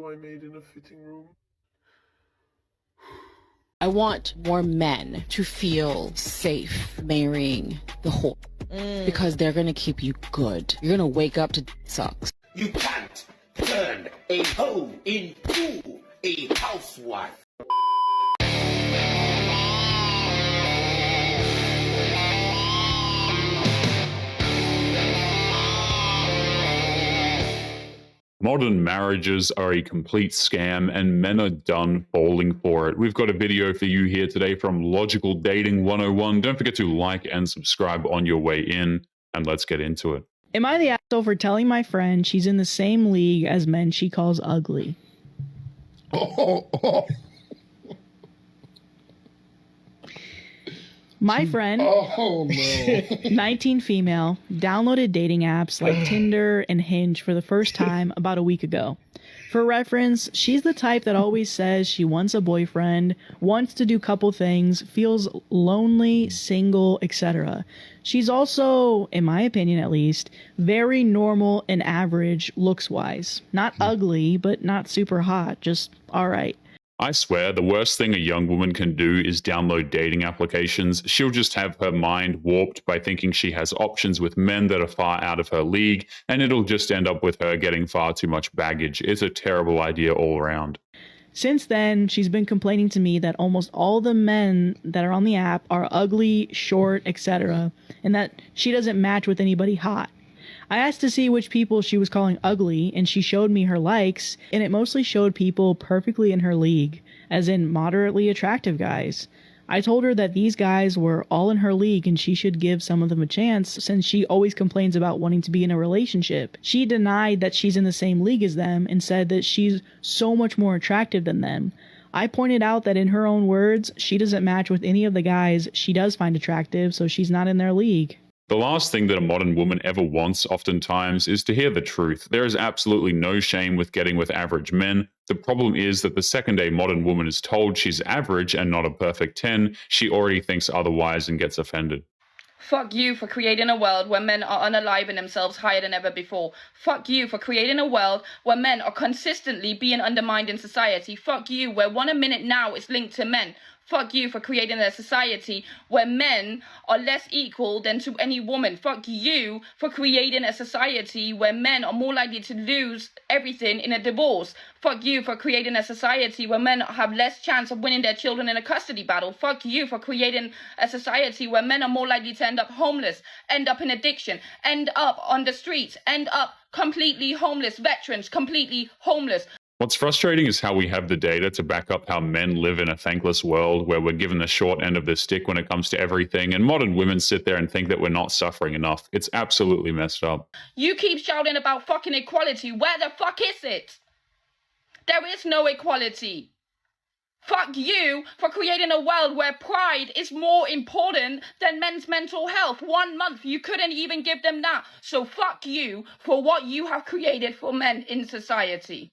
I made in a fitting room. I want more men to feel safe marrying the whore because they're gonna keep you good. You're gonna wake up to sucks. You can't turn a hoe into a housewife. Modern marriages are a complete scam and men are done falling for it. We've got a video for you here today from Logical Dating 101. Don't forget to like and subscribe on your way in, and let's get into it. Am I the asshole for telling my friend she's in the same league as men she calls ugly? My friend, 19 female, downloaded dating apps like Tinder and Hinge for the first time about a week ago. For reference, she's the type that always says she wants a boyfriend, wants to do couple things, feels lonely, single, etc. She's also, in my opinion at least, very normal and average looks-wise. Not ugly, but not super hot, just alright. I swear, the worst thing a young woman can do is download dating applications. She'll just have her mind warped by thinking she has options with men that are far out of her league, and it'll just end up with her getting far too much baggage. It's a terrible idea all around. Since then, she's been complaining to me that almost all the men that are on the app are ugly, short, etc., and that she doesn't match with anybody hot. I asked to see which people she was calling ugly, and she showed me her likes, and it mostly showed people perfectly in her league, as in moderately attractive guys. I told her that these guys were all in her league and she should give some of them a chance, since she always complains about wanting to be in a relationship. She denied that she's in the same league as them and said that she's so much more attractive than them. I pointed out that in her own words, she doesn't match with any of the guys she does find attractive, so she's not in their league. The last thing that a modern woman ever wants oftentimes is to hear the truth. There is absolutely no shame with getting with average men. The problem is that the second a modern woman is told she's average and not a perfect 10, she already thinks otherwise and gets offended. Fuck you for creating a world where men are unaliving themselves higher than ever before. Fuck you for creating a world where men are consistently being undermined in society. Fuck you where 1 minute now is linked to men. Fuck you for creating a society where men are less equal than to any woman. Fuck you for creating a society where men are more likely to lose everything in a divorce. Fuck you for creating a society where men have less chance of winning their children in a custody battle. Fuck you for creating a society where men are more likely to end up homeless, end up in addiction, end up on the streets, end up completely homeless, veterans completely homeless. What's frustrating is how we have the data to back up how men live in a thankless world where we're given the short end of the stick when it comes to everything, and modern women sit there and think that we're not suffering enough. It's absolutely messed up. You keep shouting about fucking equality. Where the fuck is it? There is no equality. Fuck you for creating a world where pride is more important than men's mental health. 1 month, you couldn't even give them that. So fuck you for what you have created for men in society.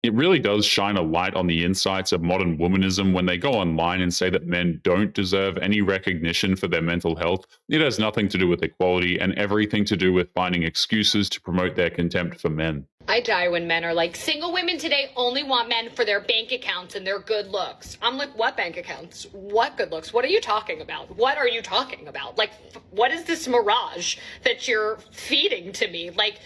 It really does shine a light on the insights of modern womanism when they go online and say that men don't deserve any recognition for their mental health. It has nothing to do with equality and everything to do with finding excuses to promote their contempt for men. I die when men are like, single women today only want men for their bank accounts and their good looks. I'm like, what bank accounts? What good looks? What are you talking about? What are you talking about? Like, what is this mirage that you're feeding to me? Like,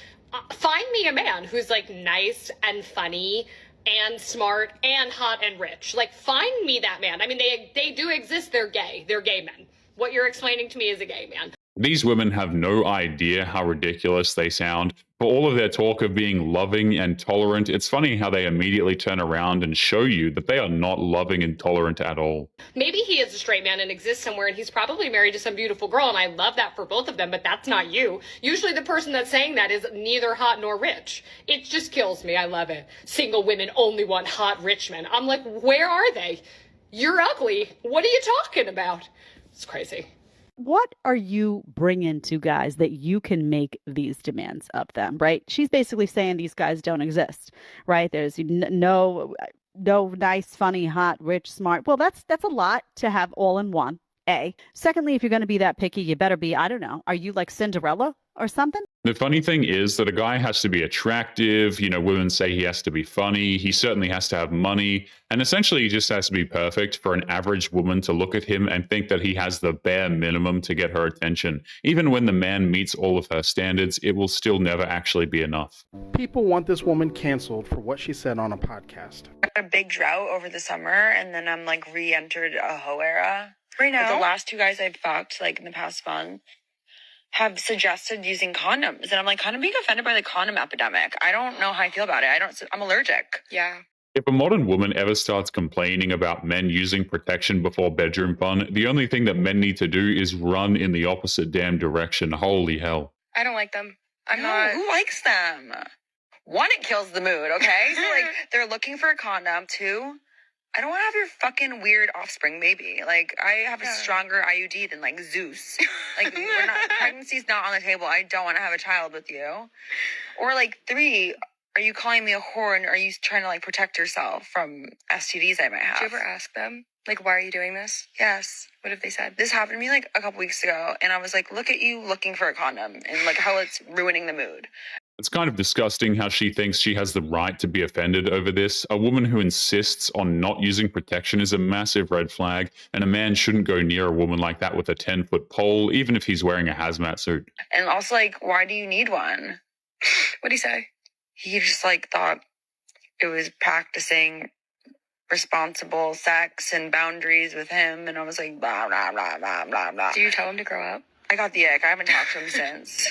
find me a man who's like nice and funny and smart and hot and rich. Like, find me that man. I mean, they do exist. They're gay. They're gay men. What you're explaining to me is a gay man. These women have no idea how ridiculous they sound. For all of their talk of being loving and tolerant, it's funny how they immediately turn around and show you that they are not loving and tolerant at all. Maybe he is a straight man and exists somewhere, and he's probably married to some beautiful girl, and I love that for both of them, but that's not you. Usually the person that's saying that is neither hot nor rich. It just kills me. I love it. Single women only want hot, rich men. I'm like, where are they? You're ugly. What are you talking about? It's crazy. What are you bringing to guys that you can make these demands of them, right? She's basically saying these guys don't exist, right? There's no nice, funny, hot, rich, smart. Well, that's a lot to have all in one, A. Secondly, if you're going to be that picky, you better be, I don't know, are you like Cinderella? or something? The funny thing is that a guy has to be attractive. Women say he has to be funny. He certainly has to have money. And essentially, he just has to be perfect for an average woman to look at him and think that he has the bare minimum to get her attention. Even when the man meets all of her standards, it will still never actually be enough. People want this woman canceled for what she said on a podcast. I had a big drought over the summer, and then I'm like re-entered a hoe era. Right now, the last 2 guys I've fucked, like in the past month, have suggested using condoms. And I'm like kind of being offended by the condom epidemic. I don't know how I feel about it. I'm allergic. Yeah. If a modern woman ever starts complaining about men using protection before bedroom fun, the only thing that men need to do is run in the opposite damn direction. Holy hell. I don't like them. Who likes them? 1, it kills the mood, okay? So like they're looking for a condom. 2, I don't want to have your fucking weird offspring baby. Like, I have a stronger IUD than, like, Zeus. Like, pregnancy's not on the table. I don't want to have a child with you. Or, like, 3, are you calling me a whore and are you trying to, like, protect yourself from STDs I might have? Did you ever ask them, like, why are you doing this? Yes. What have they said? This happened to me, like, a couple weeks ago. And I was like, look at you looking for a condom and, like, how it's ruining the mood. It's kind of disgusting how she thinks she has the right to be offended over this. A woman who insists on not using protection is a massive red flag, and a man shouldn't go near a woman like that with a 10-foot pole, even if he's wearing a hazmat suit. And also, like, why do you need one? What'd he say? He just, like, thought it was practicing responsible sex and boundaries with him, and I was like, blah, blah, blah, blah, blah, blah. Do you tell him to grow up? I got the ick. I haven't talked to him since.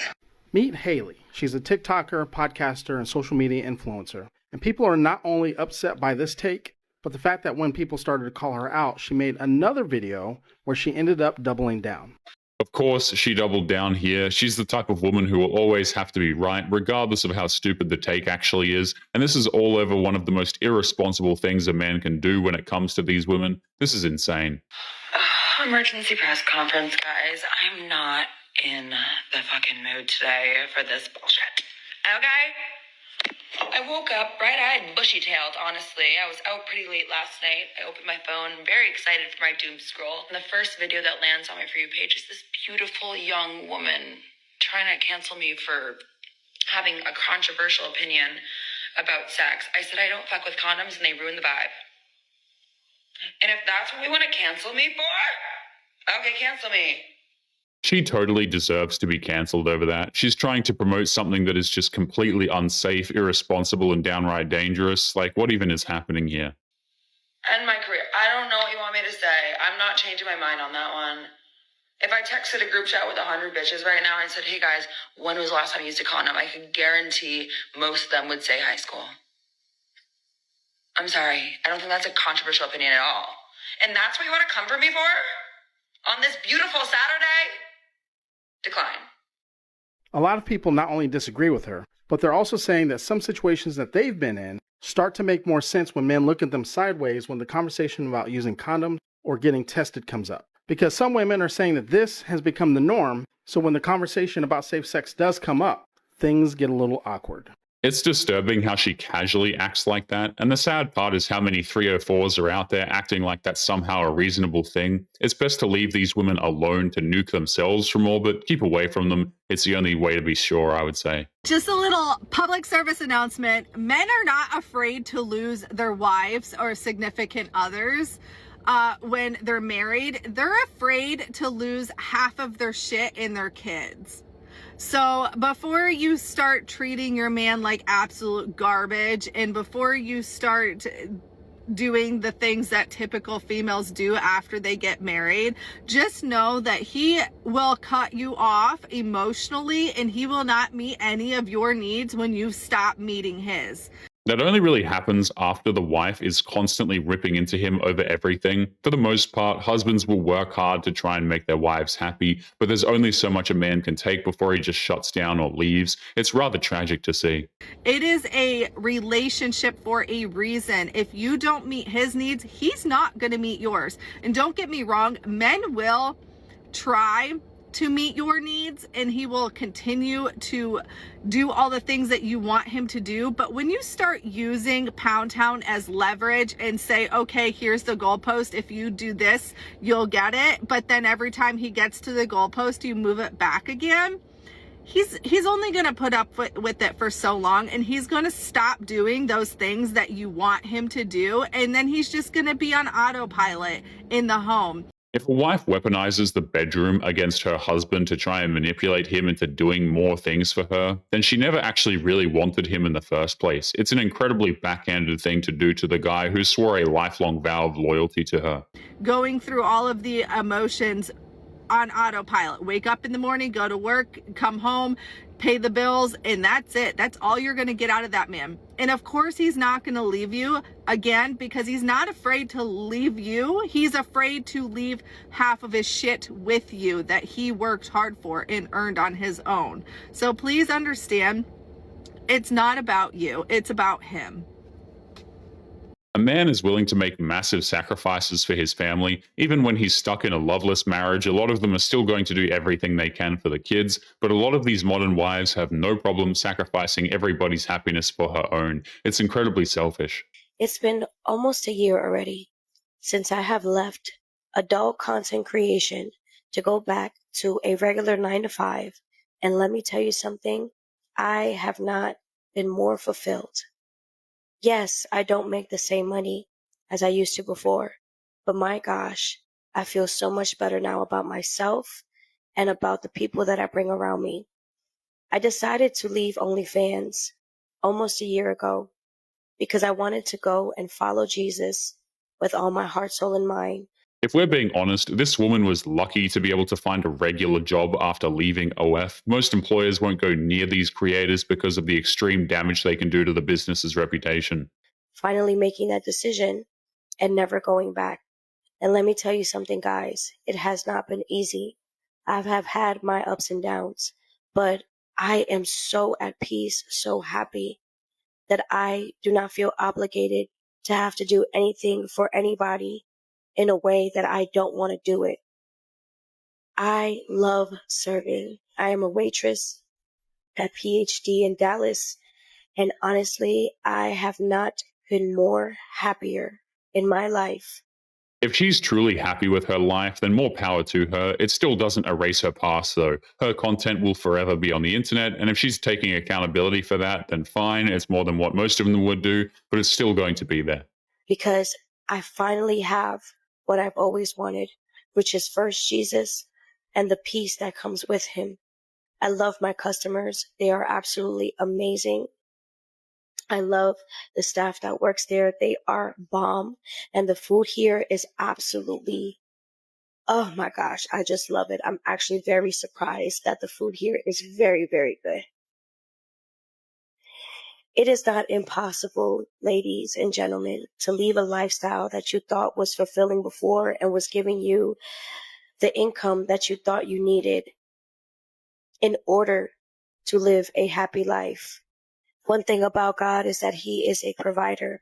Meet Haley. She's a TikToker, podcaster, and social media influencer. And people are not only upset by this take, but the fact that when people started to call her out, she made another video where she ended up doubling down. Of course, she doubled down here. She's the type of woman who will always have to be right, regardless of how stupid the take actually is. And this is all over one of the most irresponsible things a man can do when it comes to these women. This is insane. Emergency press conference, guys. I'm not in the fucking mood today for this bullshit. Okay? I woke up bright-eyed, bushy-tailed, honestly. I was out pretty late last night. I opened my phone, very excited for my doom scroll. And the first video that lands on my For You page is this beautiful young woman trying to cancel me for having a controversial opinion about sex. I said I don't fuck with condoms and they ruin the vibe. And if that's what we want to cancel me for, okay, cancel me. She totally deserves to be cancelled over that. She's trying to promote something that is just completely unsafe, irresponsible, and downright dangerous. Like, what even is happening here? And my career. I don't know what you want me to say. I'm not changing my mind on that one. If I texted a group chat with 100 bitches right now and said, hey guys, when was the last time you used a condom? I can guarantee most of them would say high school. I'm sorry. I don't think that's a controversial opinion at all. And that's what you want to come for me for? On this beautiful Saturday? Decline. A lot of people not only disagree with her, but they're also saying that some situations that they've been in start to make more sense when men look at them sideways when the conversation about using condoms or getting tested comes up. Because some women are saying that this has become the norm, so when the conversation about safe sex does come up, things get a little awkward. It's disturbing how she casually acts like that, and the sad part is how many 304s are out there acting like that's somehow a reasonable thing. It's best to leave these women alone to nuke themselves from orbit, keep away from them. It's the only way to be sure, I would say. Just a little public service announcement. Men are not afraid to lose their wives or significant others when they're married. They're afraid to lose half of their shit and their kids. So before you start treating your man like absolute garbage, and before you start doing the things that typical females do after they get married, just know that he will cut you off emotionally and he will not meet any of your needs when you stop meeting his. That only really happens after the wife is constantly ripping into him over everything. For the most part, husbands will work hard to try and make their wives happy, but there's only so much a man can take before he just shuts down or leaves. It's rather tragic to see. It is a relationship for a reason. If you don't meet his needs, he's not going to meet yours. And don't get me wrong, men will try to meet your needs and he will continue to do all the things that you want him to do. But when you start using Pound Town as leverage and say, okay, here's the goalpost, if you do this, you'll get it. But then every time he gets to the goalpost, you move it back again. he's only going to put up with it for so long, and he's going to stop doing those things that you want him to do, and then he's just going to be on autopilot in the home. If a wife weaponizes the bedroom against her husband to try and manipulate him into doing more things for her, then she never actually really wanted him in the first place. It's an incredibly backhanded thing to do to the guy who swore a lifelong vow of loyalty to her. Going through all of the emotions on autopilot. Wake up in the morning, go to work, come home, pay the bills, and that's it. That's all you're going to get out of that man. And of course, he's not going to leave you again, because he's not afraid to leave you. He's afraid to leave half of his shit with you that he worked hard for and earned on his own. So please understand, it's not about you. It's about him. A man is willing to make massive sacrifices for his family. Even when he's stuck in a loveless marriage, a lot of them are still going to do everything they can for the kids, but a lot of these modern wives have no problem sacrificing everybody's happiness for her own. It's incredibly selfish. It's been almost a year already since I have left adult content creation to go back to a regular 9-to-5. And let me tell you something, I have not been more fulfilled. Yes, I don't make the same money as I used to before, but my gosh, I feel so much better now about myself and about the people that I bring around me. I decided to leave OnlyFans almost a year ago because I wanted to go and follow Jesus with all my heart, soul, and mind. If we're being honest, this woman was lucky to be able to find a regular job after leaving OF. Most employers won't go near these creators because of the extreme damage they can do to the business's reputation. Finally making that decision and never going back. And let me tell you something, guys, it has not been easy. I have had my ups and downs, but I am so at peace, so happy that I do not feel obligated to have to do anything for anybody in a way that I don't want to do it. I love serving. I am a waitress at PhD in Dallas, and honestly, I have not been more happier in my life. If she's truly happy with her life, then more power to her. It still doesn't erase her past, though. Her content will forever be on the internet, and if she's taking accountability for that, then fine. It's more than what most of them would do, but it's still going to be there. Because I finally have what I've always wanted, which is first Jesus and the peace that comes with him. I love my customers. They are absolutely amazing. I love the staff that works there. They are bomb. And the food here is absolutely, oh my gosh, I just love it. I'm actually very surprised that the food here is very, very good. It is not impossible, ladies and gentlemen, to leave a lifestyle that you thought was fulfilling before and was giving you the income that you thought you needed in order to live a happy life. One thing about God is that he is a provider,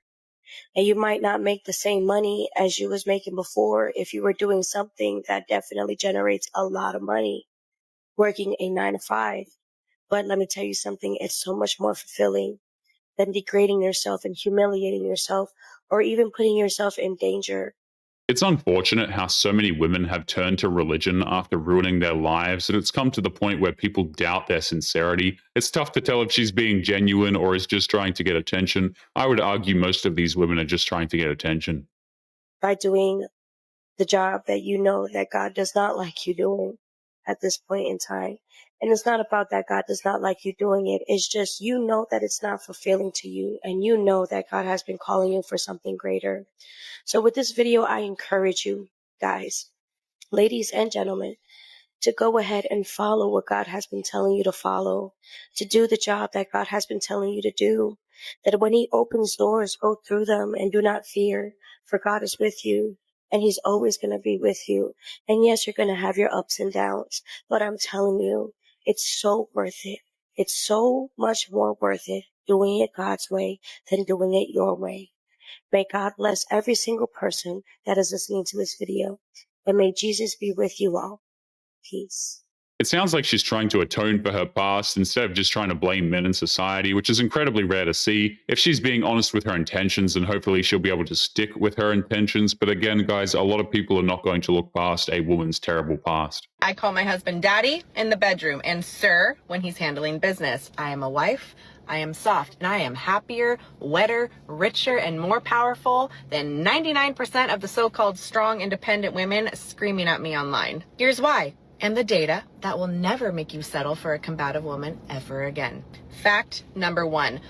and you might not make the same money as you was making before if you were doing something that definitely generates a lot of money, working a 9-to-5. But let me tell you something, it's so much more fulfilling than degrading yourself and humiliating yourself or even putting yourself in danger. It's unfortunate how so many women have turned to religion after ruining their lives, and it's come to the point where people doubt their sincerity. It's tough to tell if she's being genuine or is just trying to get attention. I would argue most of these women are just trying to get attention. By doing the job that you know that God does not like you doing at this point in time. And it's not about that God does not like you doing it. It's just you know that it's not fulfilling to you, and you know that God has been calling you for something greater. So with this video, I encourage you guys, ladies and gentlemen, to go ahead and follow what God has been telling you to follow, to do the job that God has been telling you to do, that when he opens doors, go through them and do not fear, for God is with you. And he's always going to be with you. And yes, you're going to have your ups and downs, but I'm telling you, it's so worth it. It's so much more worth it doing it God's way than doing it your way. May God bless every single person that is listening to this video, and may Jesus be with you all. Peace. It sounds like she's trying to atone for her past instead of just trying to blame men in society, which is incredibly rare to see. If she's being honest with her intentions, then hopefully she'll be able to stick with her intentions. But again, guys, a lot of people are not going to look past a woman's terrible past. I call my husband daddy in the bedroom and sir when he's handling business. I am a wife. I am soft, and I am happier, wetter, richer, and more powerful than 99% of the so-called strong, independent women screaming at me online. Here's why. And the data that will never make you settle for a combative woman ever again. Fact number 1.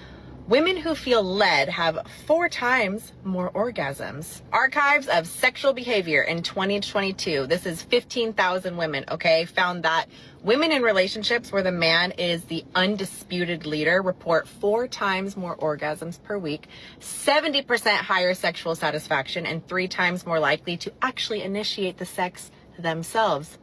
Women who feel led have 4 times more orgasms. Archives of Sexual Behavior in 2022. This is 15,000 women, okay? Found that women in relationships where the man is the undisputed leader report 4 times more orgasms per week, 70% higher sexual satisfaction, and 3 times more likely to actually initiate the sex themselves.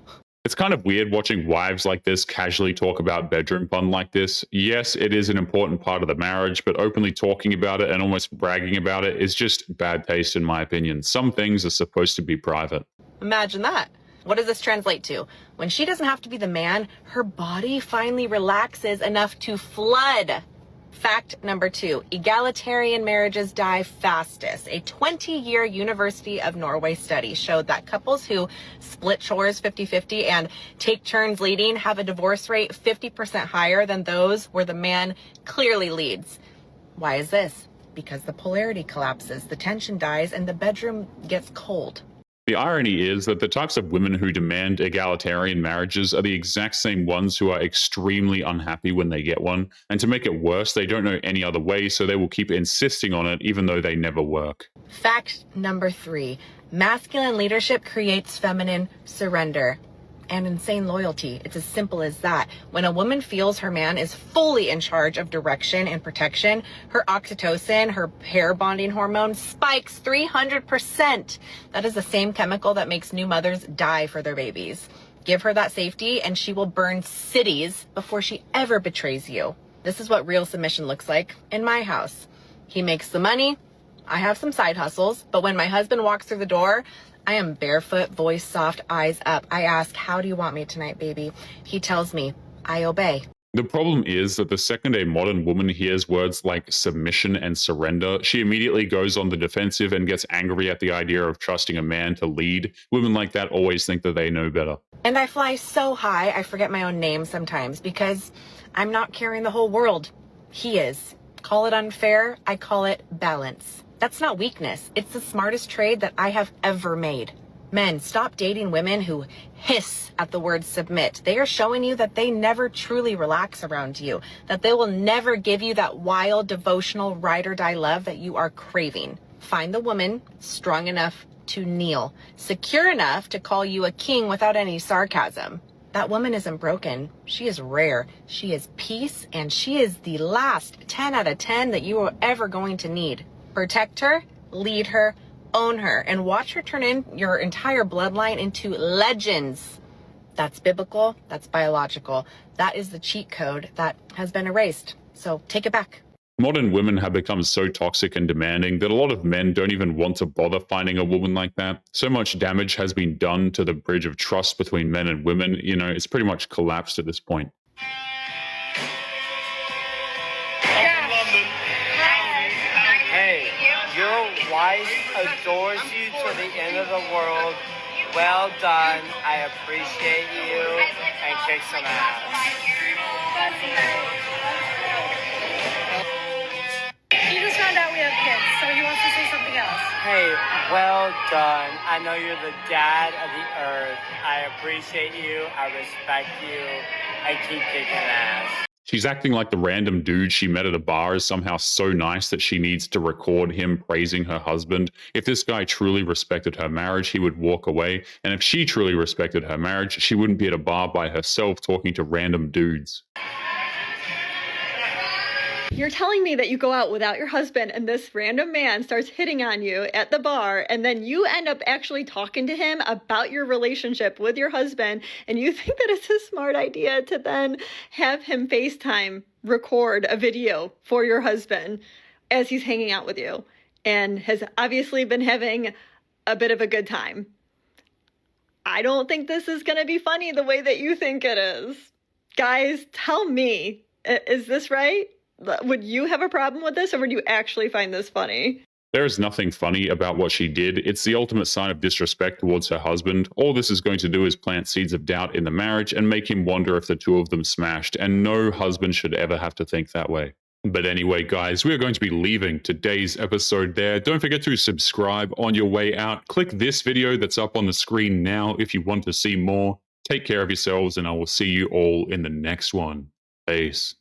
It's kind of weird watching wives like this casually talk about bedroom fun like this. Yes, it is an important part of the marriage, but openly talking about it and almost bragging about it is just bad taste in my opinion. Some things are supposed to be private. Imagine that. What does this translate to? When she doesn't have to be the man, her body finally relaxes enough to flood. Fact number 2, egalitarian marriages die fastest. A 20-year University of Norway study showed that couples who split chores 50-50 and take turns leading have a divorce rate 50% higher than those where the man clearly leads. Why is this? Because the polarity collapses, the tension dies, and the bedroom gets cold. The irony is that the types of women who demand egalitarian marriages are the exact same ones who are extremely unhappy when they get one. And to make it worse, they don't know any other way, so they will keep insisting on it even though they never work. Fact number 3, masculine leadership creates feminine surrender and insane loyalty. It's as simple as that. When a woman feels her man is fully in charge of direction and protection, her oxytocin, her pair bonding hormone, spikes 300%. That is the same chemical that makes new mothers die for their babies. Give her that safety and she will burn cities before she ever betrays you. This is what real submission looks like in my house. He makes the money. I have some side hustles, but when my husband walks through the door, I am barefoot, voice soft, eyes up. I ask, how do you want me tonight, baby? He tells me, I obey. The problem is that the second a modern woman hears words like submission and surrender, she immediately goes on the defensive and gets angry at the idea of trusting a man to lead. Women like that always think that they know better. And I fly so high, I forget my own name sometimes because I'm not carrying the whole world. He is. Call it unfair, I call it balance. That's not weakness. It's the smartest trade that I have ever made. Men, stop dating women who hiss at the word submit. They are showing you that they never truly relax around you, that they will never give you that wild, devotional, ride or die love that you are craving. Find the woman strong enough to kneel, secure enough to call you a king without any sarcasm. That woman isn't broken. She is rare. She is peace, and she is the last 10 out of 10 that you are ever going to need. Protect her, lead her, own her, and watch her turn in your entire bloodline into legends. That's biblical, that's biological. That is the cheat code that has been erased. So take it back. Modern women have become so toxic and demanding that a lot of men don't even want to bother finding a woman like that. So much damage has been done to the bridge of trust between men and women. You know, it's pretty much collapsed at this point. Wife adores you to the end of the world. Well done. I appreciate you. And kick some ass. He just found out we have kids, so he wants to say something else. Hey, well done. I know you're the dad of the earth. I appreciate you. I respect you. I keep kicking ass. She's acting like the random dude she met at a bar is somehow so nice that she needs to record him praising her husband. If this guy truly respected her marriage, he would walk away. And if she truly respected her marriage, she wouldn't be at a bar by herself talking to random dudes. You're telling me that you go out without your husband and this random man starts hitting on you at the bar, and then you end up actually talking to him about your relationship with your husband, and you think that it's a smart idea to then have him FaceTime record a video for your husband as he's hanging out with you and has obviously been having a bit of a good time. I don't think this is going to be funny the way that you think it is. Guys, tell me, is this right? Would you have a problem with this, or would you actually find this funny? There is nothing funny about what she did. It's the ultimate sign of disrespect towards her husband. All this is going to do is plant seeds of doubt in the marriage and make him wonder if the two of them smashed, and no husband should ever have to think that way. But anyway, guys, we are going to be leaving today's episode there. Don't forget to subscribe on your way out. Click this video that's up on the screen now if you want to see more. Take care of yourselves, and I will see you all in the next one. Peace.